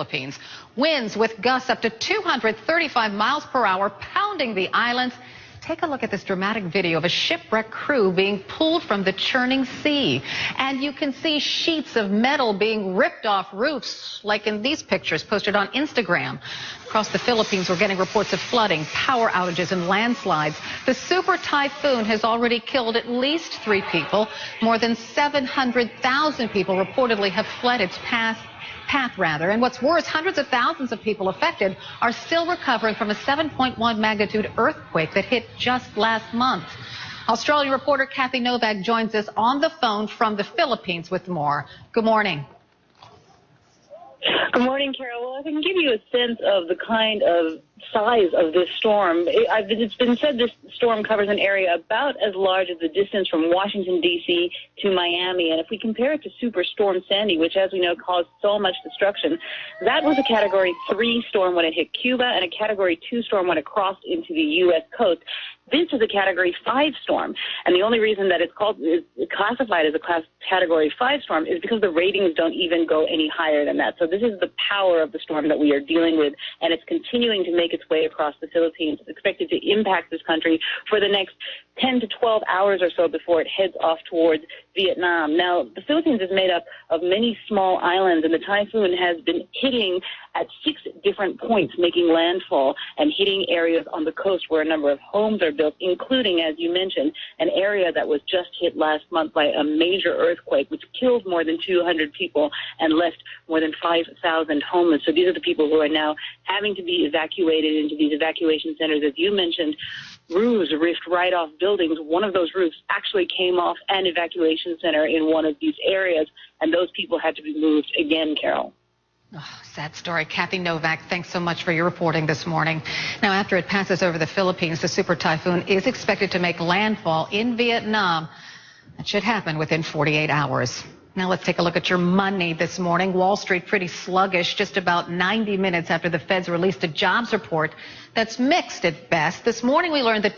Philippines. Winds with gusts up to 235 miles per hour pounding the islands. Take a look at this dramatic video of a shipwreck crew being pulled from the churning sea. And you can see sheets of metal being ripped off roofs, like in these pictures posted on Instagram. Across the Philippines, we're getting reports of flooding, power outages, and landslides. The super typhoon has already killed at least 3 people. More than 700,000 people reportedly have fled its path. And what's worse, hundreds of thousands of people affected are still recovering from a 7.1 magnitude earthquake that hit just last month. Australian reporter Kathy Novak joins us on the phone from the Philippines with more. Good morning. Good morning, Carol. Well, I can give you a sense of the kind of size of this storm. It's been said this storm covers an area about as large as the distance from Washington, D.C. to Miami. And if we compare it to Superstorm Sandy, which, as we know, caused so much destruction, that was a Category 3 storm when it hit Cuba and a Category 2 storm when it crossed into the U.S. coast. This is a Category 5 storm, and the only reason that it's classified as a Category 5 storm is because the ratings don't even go any higher than that. So this is the power of the storm that we are dealing with, and it's continuing to make its way across the Philippines. It's expected to impact this country for the next 10 to 12 hours or so before it heads off towards Vietnam. Now, the Philippines is made up of many small islands, and the typhoon has been hitting at 6 different points, making landfall and hitting areas on the coast where a number of homes are built, including, as you mentioned, an area that was just hit last month by a major earthquake, which killed more than 200 people and left more than 5,000 homeless. So these are the people who are now having to be evacuated into these evacuation centers. As you mentioned, roofs ripped right off buildings. One of those roofs actually came off an evacuation center in one of these areas, and those people had to be moved again, Carol. Oh, sad story. Kathy Novak, thanks so much for your reporting this morning. Now, after it passes over the Philippines, the super typhoon is expected to make landfall in Vietnam. That should happen within 48 hours. Now let's take a look at your money this morning. Wall Street pretty sluggish just about 90 minutes after the Feds released a jobs report that's mixed at best. This morning we learned that